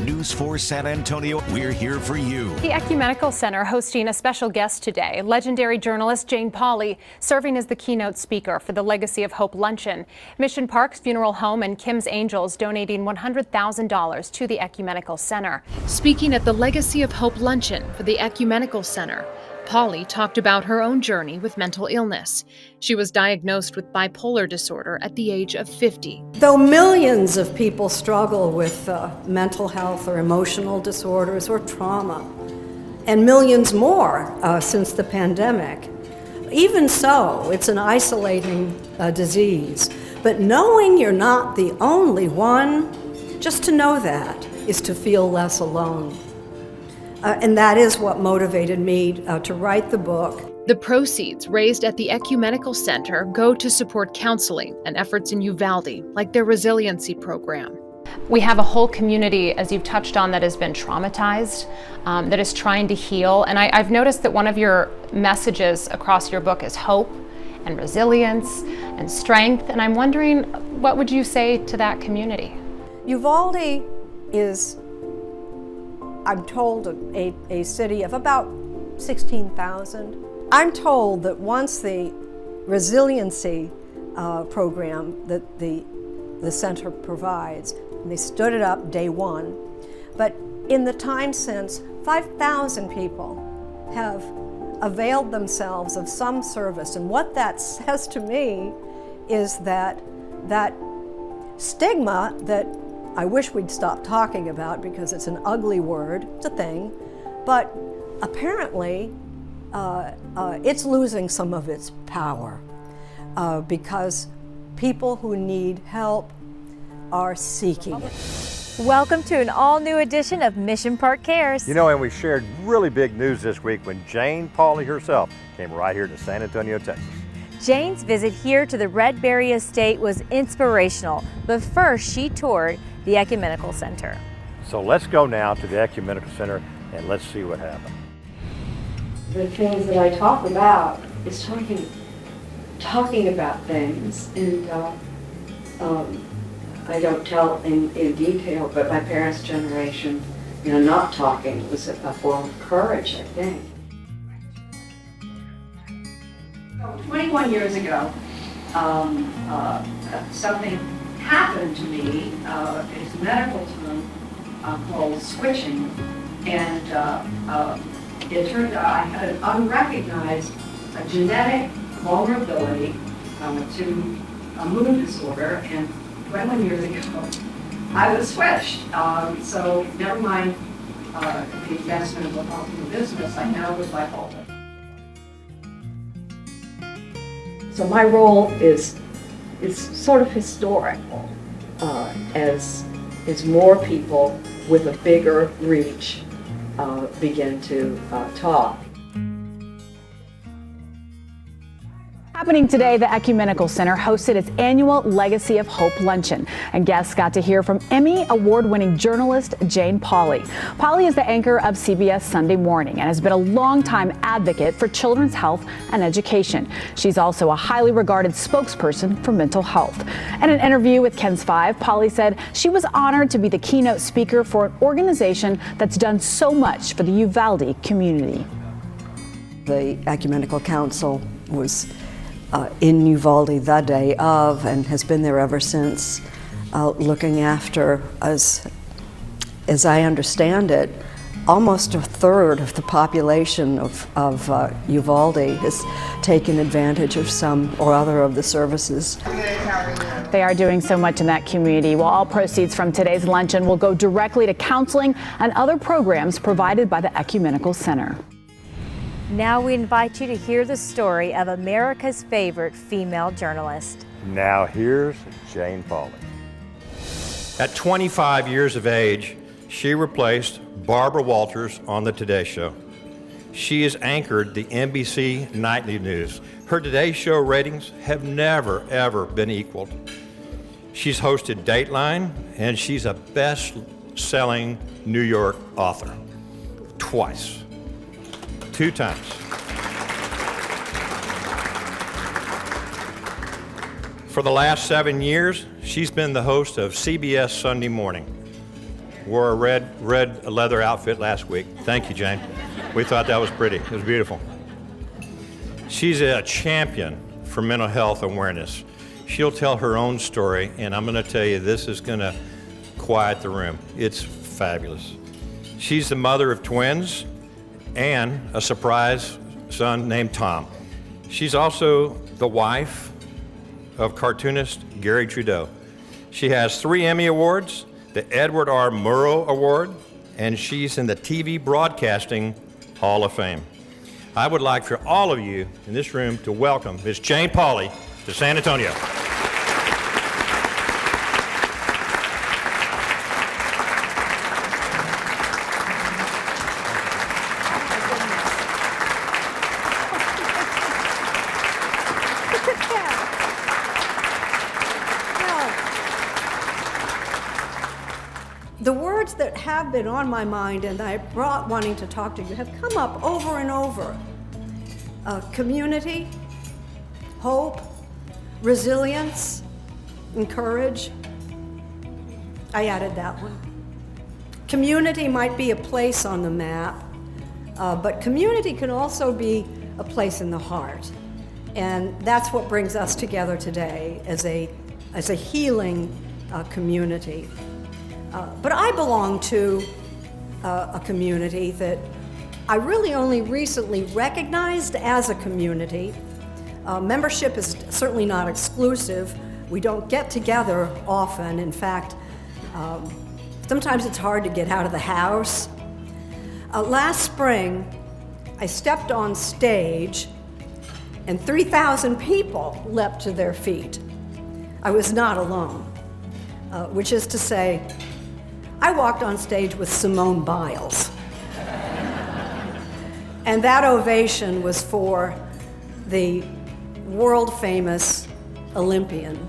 News 4 San Antonio, we're here for you. The Ecumenical Center hosting a special guest today, legendary journalist Jane Pauley, serving as the keynote speaker for the Legacy of Hope Luncheon. Mission Park's Funeral Home and Kim's Angels donating $100,000 to the Ecumenical Center. Speaking at the Legacy of Hope Luncheon for the Ecumenical Center, Pauley talked about her own journey with mental illness. She was diagnosed with bipolar disorder at the age of 50. Though millions of people struggle with mental health or emotional disorders or trauma, and millions more since the pandemic, even so, it's an isolating disease. But knowing you're not the only one, just to know that is to feel less alone. And that is what motivated me to write the book. The proceeds raised at the Ecumenical Center go to support counseling and efforts in Uvalde, like their resiliency program. We have a whole community, as you've touched on, that has been traumatized, that is trying to heal. And I've noticed that one of your messages across your book is hope and resilience and strength. And I'm wondering, what would you say to that community? Uvalde is, I'm told, a city of about 16,000. I'm told that once the resiliency program that the center provides, and they stood it up day one, but in the time since, 5,000 people have availed themselves of some service. And what that says to me is that stigma that I wish we'd stop talking about, because it's an ugly word, it's a thing, but apparently it's losing some of its power because people who need help are seeking it. Welcome to an all-new edition of Mission Park Cares. You know, and we shared really big news this week when Jane Pauley herself came right here to San Antonio, Texas. Jane's visit here to the Red Berry Estate was inspirational, but first she toured the Ecumenical Center. So let's go now to the Ecumenical Center and let's see what happened. The things that I talk about is talking about things, and I don't tell in detail, but my parents' generation, not talking was a form of courage, I think. 21 years ago, something happened to me. It's a medical term called switching, and it turned out I had an unrecognized genetic vulnerability to a mood disorder, and 21 years ago I was switched. So never mind the investment of the business, I now was bipolar. So my role is sort of historical as more people with a bigger reach begin to talk. Happening today, the Ecumenical Center hosted its annual Legacy of Hope Luncheon, and guests got to hear from Emmy award-winning journalist Jane Pauley. Pauley is the anchor of CBS Sunday Morning and has been a longtime advocate for children's health and education. She's also a highly regarded spokesperson for mental health. In an interview with KENS 5, Pauley said she was honored to be the keynote speaker for an organization that's done so much for the Uvalde community. The Ecumenical Council was in Uvalde the day of, and has been there ever since, looking after, as I understand it, almost a third of the population of Uvalde has taken advantage of some or other of the services. They are doing so much in that community. Well, all proceeds from today's luncheon will go directly to counseling and other programs provided by the Ecumenical Center. Now we invite you to hear the story of America's favorite female journalist. Now here's Jane Pauley. At 25 years of age, she replaced Barbara Walters on the Today Show. She has anchored the NBC Nightly News. Her Today Show ratings have never, ever been equaled. She's hosted Dateline, and she's a best-selling New York author. Twice. 2 times. For the last 7 years, she's been the host of CBS Sunday Morning. wore a red leather outfit last week. Thank you, Jane. We thought that was pretty. It was beautiful. She's a champion for mental health awareness. She'll tell her own story, and I'm going to tell you, this is going to quiet the room. It's fabulous. She's the mother of twins and a surprise son named Tom. She's also the wife of cartoonist Gary Trudeau. She has 3 Emmy Awards, the Edward R. Murrow Award, and she's in the TV Broadcasting Hall of Fame. I would like for all of you in this room to welcome Ms. Jane Pauley to San Antonio. The words that have been on my mind and I brought wanting to talk to you have come up over and over. Community, hope, resilience, and courage. I added that one. Community might be a place on the map, but community can also be a place in the heart. And that's what brings us together today as a healing community. But I belong to a community that I really only recently recognized as a community. Membership is certainly not exclusive. We don't get together often. In fact, sometimes it's hard to get out of the house. Last spring, I stepped on stage and 3,000 people leapt to their feet. I was not alone, which is to say, I walked on stage with Simone Biles. And that ovation was for the world-famous Olympian.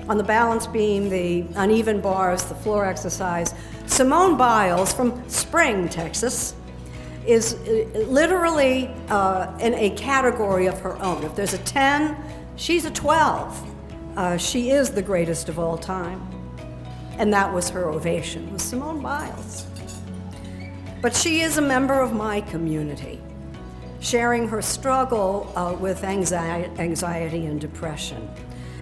On the balance beam, the uneven bars, the floor exercise, Simone Biles from Spring, Texas, is literally in a category of her own. If there's a 10, she's a 12. She is the greatest of all time. And that was her ovation, was Simone Biles. But she is a member of my community, sharing her struggle with anxiety and depression.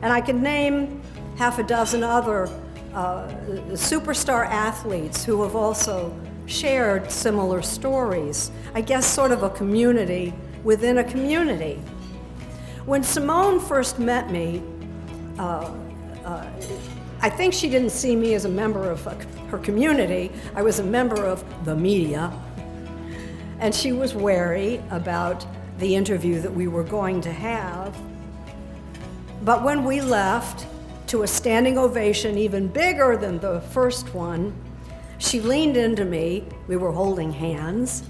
And I could name half a dozen other superstar athletes who have also shared similar stories. I guess sort of a community within a community. When Simone first met me, I think she didn't see me as a member of her community. I was a member of the media. And she was wary about the interview that we were going to have. But when we left, to a standing ovation even bigger than the first one, she leaned into me, we were holding hands,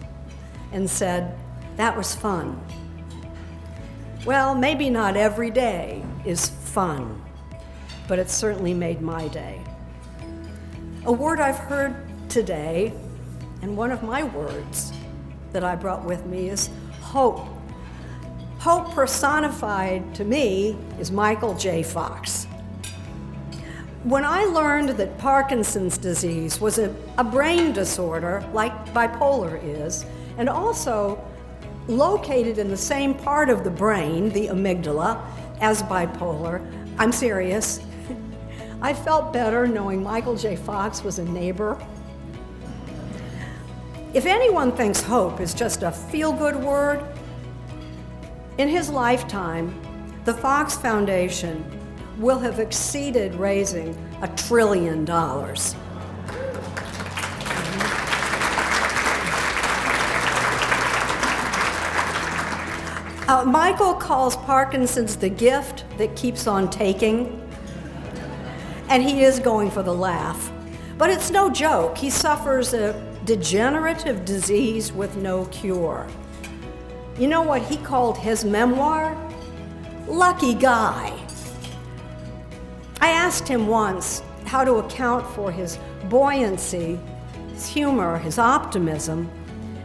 and said, "That was fun." Well, maybe not every day is fun, but it certainly made my day. A word I've heard today, and one of my words that I brought with me, is hope. Hope personified to me is Michael J. Fox. When I learned that Parkinson's disease was a brain disorder like bipolar is, and also located in the same part of the brain, the amygdala, as bipolar, I'm serious, I felt better knowing Michael J. Fox was a neighbor. If anyone thinks hope is just a feel-good word, in his lifetime, the Fox Foundation will have exceeded raising $1 trillion. Michael calls Parkinson's the gift that keeps on taking, and he is going for the laugh. But it's no joke. He suffers a degenerative disease with no cure. You know what he called his memoir? Lucky Guy. I asked him once how to account for his buoyancy, his humor, his optimism,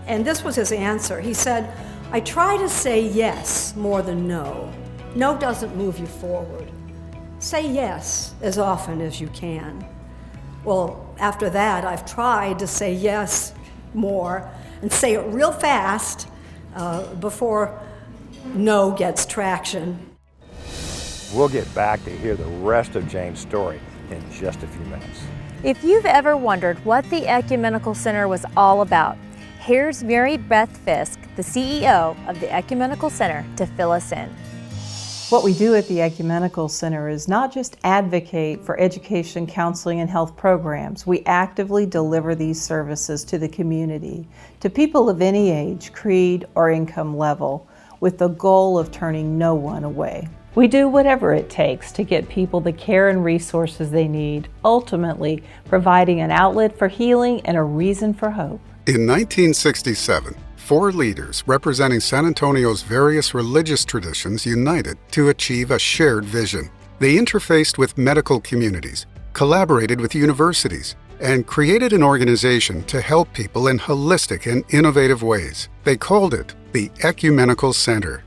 and this was his answer. He said, "I try to say yes more than no. No doesn't move you forward. Say yes as often as you can." Well, after that, I've tried to say yes more and say it real fast before no gets traction. We'll get back to hear the rest of Jane's story in just a few minutes. If you've ever wondered what the Ecumenical Center was all about, here's Mary Beth Fisk, the CEO of the Ecumenical Center, to fill us in. What we do at the Ecumenical Center is not just advocate for education, counseling, and health programs. We actively deliver these services to the community, to people of any age, creed, or income level, with the goal of turning no one away. We do whatever it takes to get people the care and resources they need, ultimately providing an outlet for healing and a reason for hope. In 1967, 4 leaders representing San Antonio's various religious traditions united to achieve a shared vision. They interfaced with medical communities, collaborated with universities, and created an organization to help people in holistic and innovative ways. They called it the Ecumenical Center.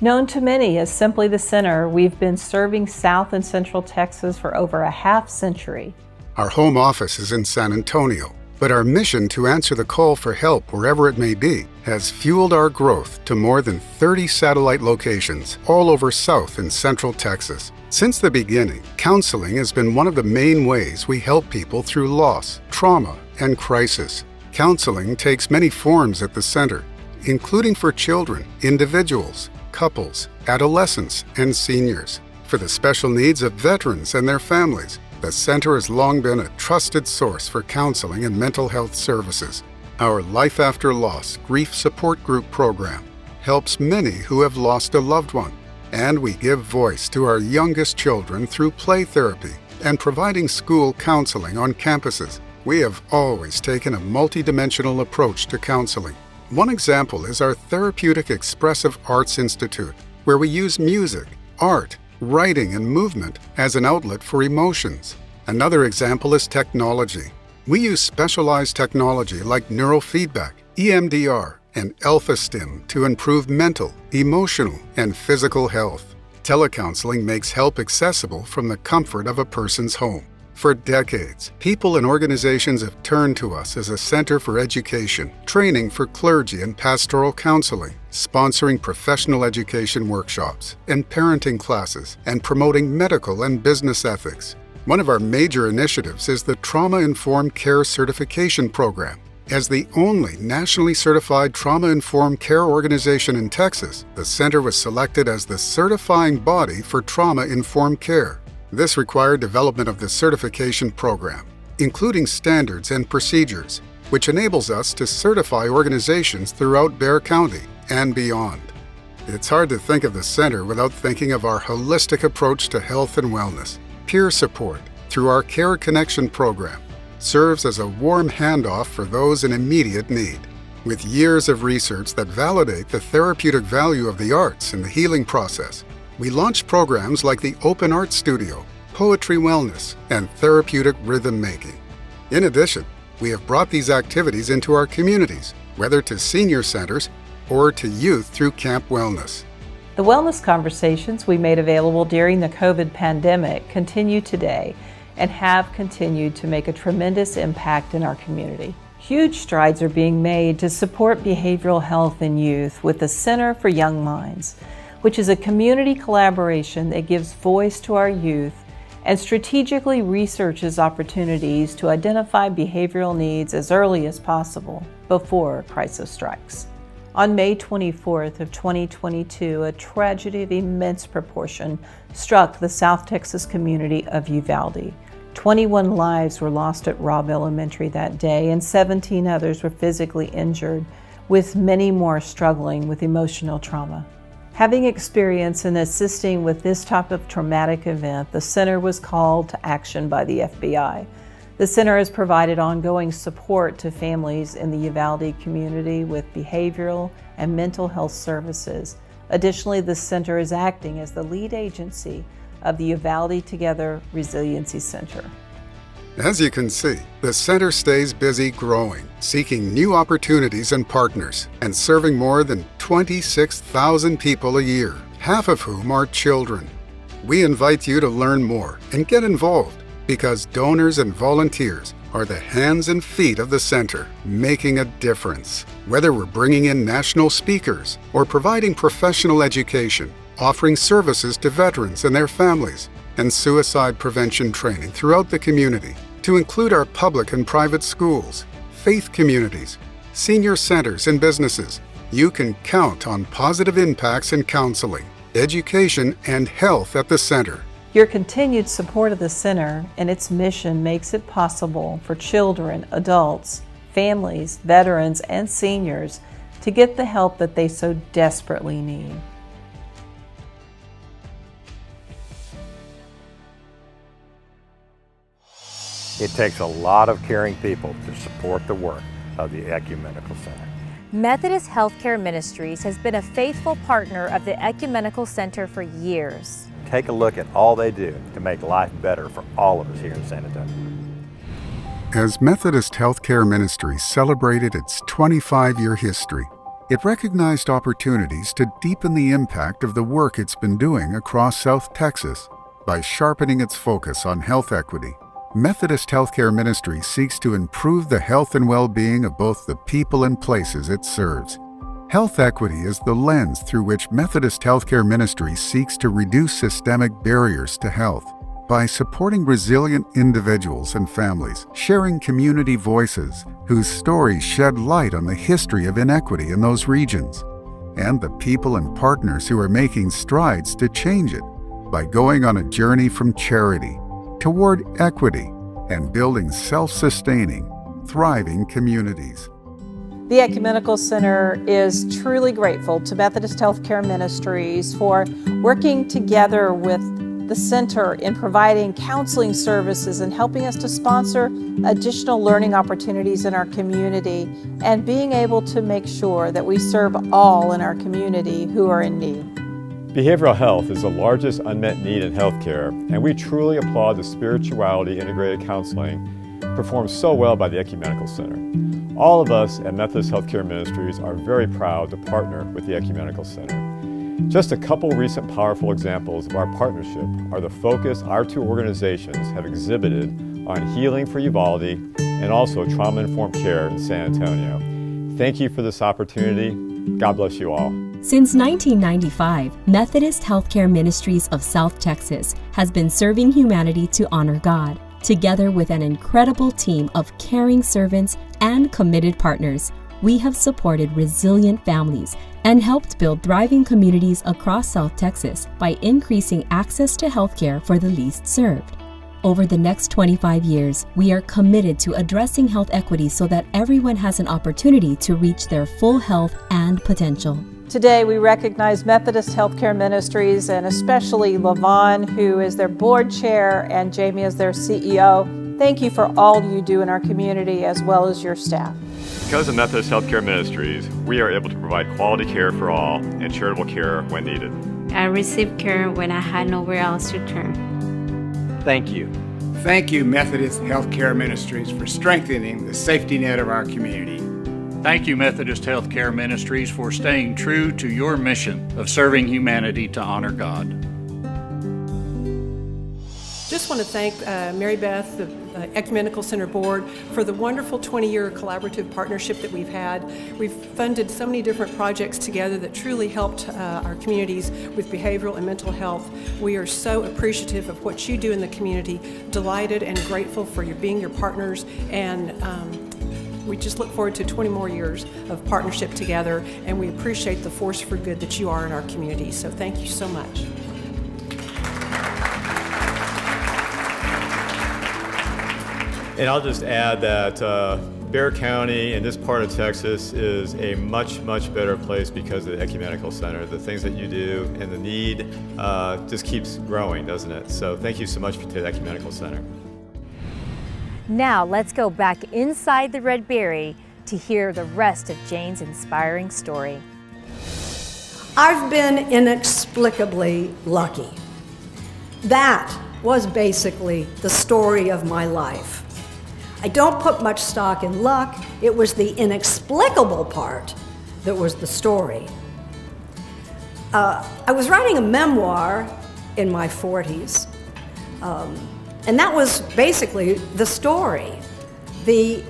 Known to many as simply the Center, we've been serving South and Central Texas for over a half-century. Our home office is in San Antonio, but our mission to answer the call for help wherever it may be has fueled our growth to more than 30 satellite locations all over South and Central Texas. Since the beginning, counseling has been one of the main ways we help people through loss, trauma, and crisis. Counseling takes many forms at the center, including for children, individuals, couples, adolescents, and seniors. For the special needs of veterans and their families, the Center has long been a trusted source for counseling and mental health services. Our Life After Loss Grief Support Group program helps many who have lost a loved one, and we give voice to our youngest children through play therapy and providing school counseling on campuses. We have always taken a multidimensional approach to counseling. One example is our Therapeutic Expressive Arts Institute, where we use music, art, writing, and movement as an outlet for emotions. Another example is technology. We use specialized technology like neurofeedback, EMDR, and alpha stim to improve mental, emotional, and physical health. Telecounseling makes help accessible from the comfort of a person's home. For decades, people and organizations have turned to us as a center for education, training for clergy and pastoral counseling, sponsoring professional education workshops and parenting classes, and promoting medical and business ethics. One of our major initiatives is the Trauma-Informed Care Certification Program. As the only nationally certified trauma-informed care organization in Texas, the center was selected as the certifying body for trauma-informed care. This required development of the certification program, including standards and procedures, which enables us to certify organizations throughout Bexar County and beyond. It's hard to think of the center without thinking of our holistic approach to health and wellness. Peer support through our Care Connection program serves as a warm handoff for those in immediate need. With years of research that validate the therapeutic value of the arts in the healing process, we launch programs like the Open Art Studio, Poetry Wellness, and Therapeutic Rhythm Making. In addition, we have brought these activities into our communities, whether to senior centers or to youth through Camp Wellness. The wellness conversations we made available during the COVID pandemic continue today and have continued to make a tremendous impact in our community. Huge strides are being made to support behavioral health in youth with the Center for Young Minds, which is a community collaboration that gives voice to our youth and strategically researches opportunities to identify behavioral needs as early as possible before crisis strikes. On May 24th of 2022, a tragedy of immense proportion struck the South Texas community of Uvalde. 21 lives were lost at Robb Elementary that day, and 17 others were physically injured, with many more struggling with emotional trauma. Having experience in assisting with this type of traumatic event, the center was called to action by the FBI. The center has provided ongoing support to families in the Uvalde community with behavioral and mental health services. Additionally, the center is acting as the lead agency of the Uvalde Together Resiliency Center. As you can see, the center stays busy growing, seeking new opportunities and partners, and serving more than 26,000 people a year, half of whom are children. We invite you to learn more and get involved Because donors and volunteers are the hands and feet of the center, making a difference. Whether we're bringing in national speakers or providing professional education, offering services to veterans and their families, and suicide prevention training throughout the community, to include our public and private schools, faith communities, senior centers and businesses, you can count on positive impacts in counseling, education, and health at the center. Your continued support of the center and its mission makes it possible for children, adults, families, veterans, and seniors to get the help that they so desperately need. It takes a lot of caring people to support the work of the Ecumenical Center. Methodist Healthcare Ministries has been a faithful partner of the Ecumenical Center for years. Take a look at all they do to make life better for all of us here in San Antonio. As Methodist Healthcare Ministries celebrated its 25-year history, it recognized opportunities to deepen the impact of the work it's been doing across South Texas. By sharpening its focus on health equity, Methodist Healthcare Ministries seeks to improve the health and well-being of both the people and places it serves. Health equity is the lens through which Methodist Healthcare Ministries seeks to reduce systemic barriers to health by supporting resilient individuals and families, sharing community voices whose stories shed light on the history of inequity in those regions, and the people and partners who are making strides to change it by going on a journey from charity toward equity and building self-sustaining, thriving communities. The Ecumenical Center is truly grateful to Methodist Healthcare Ministries for working together with the center in providing counseling services and helping us to sponsor additional learning opportunities in our community and being able to make sure that we serve all in our community who are in need. Behavioral health is the largest unmet need in healthcare, and we truly applaud the spirituality integrated counseling performed so well by the Ecumenical Center. All of us at Methodist Healthcare Ministries are very proud to partner with the Ecumenical Center. Just a couple recent powerful examples of our partnership are the focus our two organizations have exhibited on healing for Uvalde and also trauma-informed care in San Antonio. Thank you for this opportunity. God bless you all. Since 1995, Methodist Healthcare Ministries of South Texas has been serving humanity to honor God. Together with an incredible team of caring servants and committed partners, we have supported resilient families and helped build thriving communities across South Texas by increasing access to healthcare for the least served. Over the next 25 years, we are committed to addressing health equity so that everyone has an opportunity to reach their full health and potential. Today we recognize Methodist Healthcare Ministries and especially LaVon, who is their board chair, and Jamie is their CEO. Thank you for all you do in our community as well as your staff. Because of Methodist Healthcare Ministries, we are able to provide quality care for all and charitable care when needed. I received care when I had nowhere else to turn. Thank you. Thank you, Methodist Healthcare Ministries, for strengthening the safety net of our community. Thank you, Methodist Healthcare Ministries, for staying true to your mission of serving humanity to honor God. Just want to thank Mary Beth, the Ecumenical Center Board, for the wonderful 20-year collaborative partnership that we've had. We've funded so many different projects together that truly helped our communities with behavioral and mental health. We are so appreciative of what you do in the community, delighted and grateful for being your partners, and we just look forward to 20 more years of partnership together, and we appreciate the force for good that you are in our community. So thank you so much. And I'll just add that Bexar County and this part of Texas is a much, much better place because of the Ecumenical Center. The things that you do and the need just keeps growing, doesn't it? So thank you so much to the Ecumenical Center. Now let's go back inside the Red Berry to hear the rest of Jane's inspiring story. I've been inexplicably lucky. That was basically the story of my life. I don't put much stock in luck. It was the inexplicable part that was the story. I was writing a memoir in my 40s. And that was basically the story. The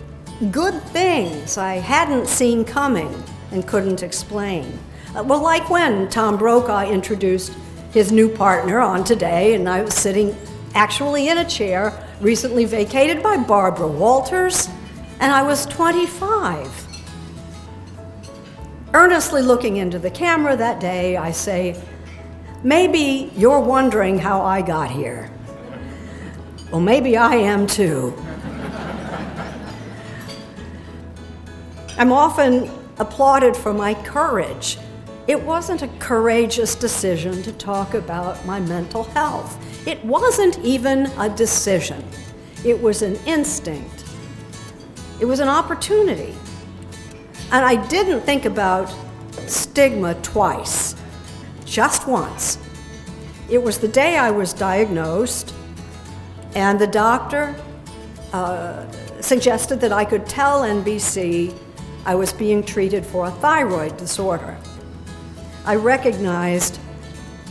good things I hadn't seen coming and couldn't explain. Well, like when Tom Brokaw introduced his new partner on Today, and I was sitting actually in a chair recently vacated by Barbara Walters, and I was 25. Earnestly looking into the camera that day, I say, maybe you're wondering how I got here. Well, maybe I am too. I'm often applauded for my courage. It wasn't a courageous decision to talk about my mental health. It wasn't even a decision. It was an instinct. It was an opportunity. And I didn't think about stigma twice, just once. It was the day I was diagnosed, and the doctor suggested that I could tell NBC I was being treated for a thyroid disorder. I recognized,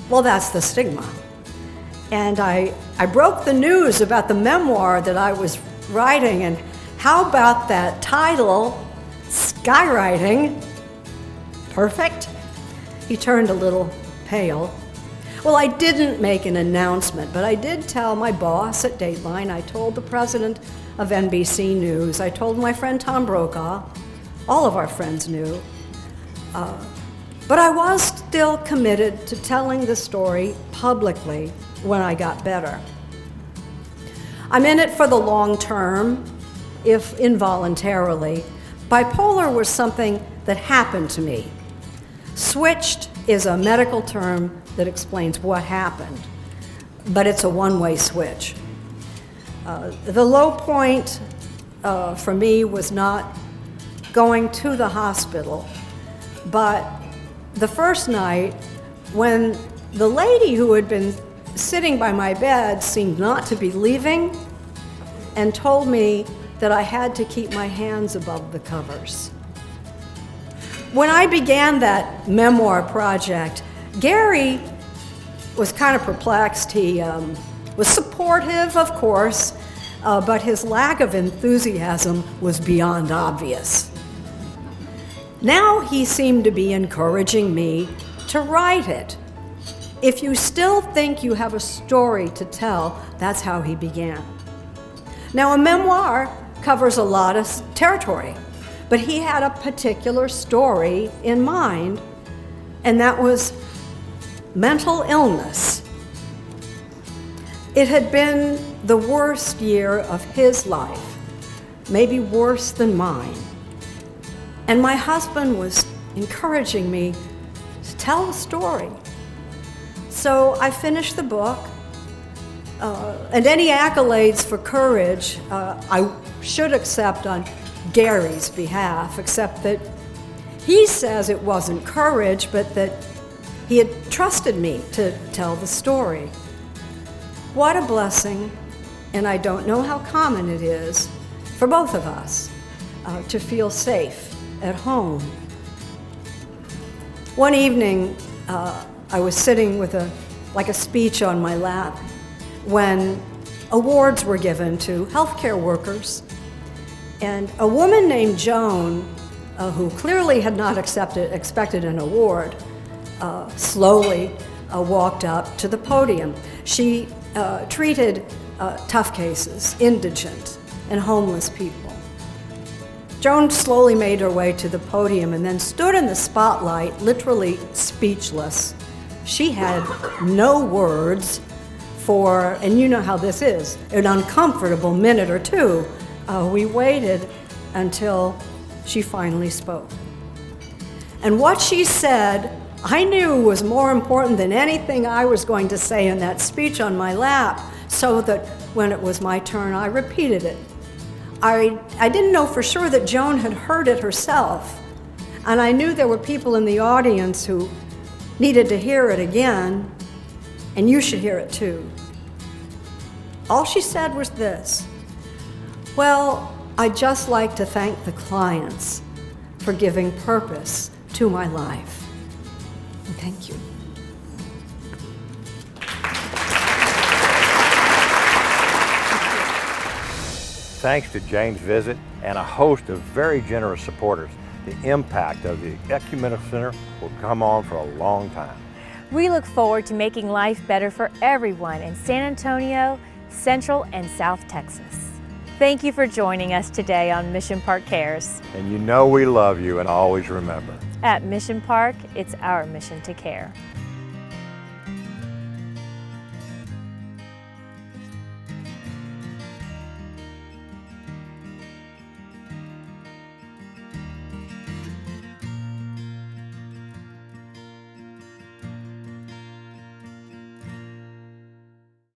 well, that's the stigma. And I broke the news about the memoir that I was writing, and how about that title, Skywriting? Perfect? He turned a little pale. Well, I didn't make an announcement, but I did tell my boss at Dateline. I told the president of NBC News. I told my friend Tom Brokaw. All of our friends knew. But I was still committed to telling the story publicly when I got better. I'm in it for the long term, if involuntarily. Bipolar was something that happened to me. Switched is a medical term that explains what happened, but it's a one-way switch. The low point for me was not going to the hospital, but the first night when the lady who had been sitting by my bed seemed not to be leaving and told me that I had to keep my hands above the covers. When I began that memoir project, Gary was kind of perplexed. He was supportive, of course, but his lack of enthusiasm was beyond obvious. Now he seemed to be encouraging me to write it. If you still think you have a story to tell, that's how he began. Now, a memoir covers a lot of territory, but he had a particular story in mind, and that was mental illness. It had been the worst year of his life, maybe worse than mine. And my husband was encouraging me to tell the story. So I finished the book, and any accolades for courage I should accept on Gary's behalf, except that he says it wasn't courage, but that he had trusted me to tell the story. What a blessing, and I don't know how common it is for both of us to feel safe at home. One evening, I was sitting with a speech on my lap when awards were given to healthcare workers, and a woman named Joan, who clearly had not expected an award, slowly walked up to the podium. She treated tough cases, indigent, and homeless people. Joan slowly made her way to the podium and then stood in the spotlight, literally speechless. She had no words for, and you know how this is, an uncomfortable minute or two. We waited until she finally spoke. And what she said, I knew was more important than anything I was going to say in that speech on my lap, so that when it was my turn, I repeated it. I didn't know for sure that Joan had heard it herself, and I knew there were people in the audience who needed to hear it again, and you should hear it too. All she said was this: well, I'd just like to thank the clients for giving purpose to my life. And thank you. thanks to Jane's visit and a host of very generous supporters, the impact of the Ecumenical Center will come on for a long time. We look forward to making life better for everyone in San Antonio, Central and South Texas. Thank you for joining us today on Mission Park Cares. And you know we love you, and always remember, At Mission Park, it's our mission to care.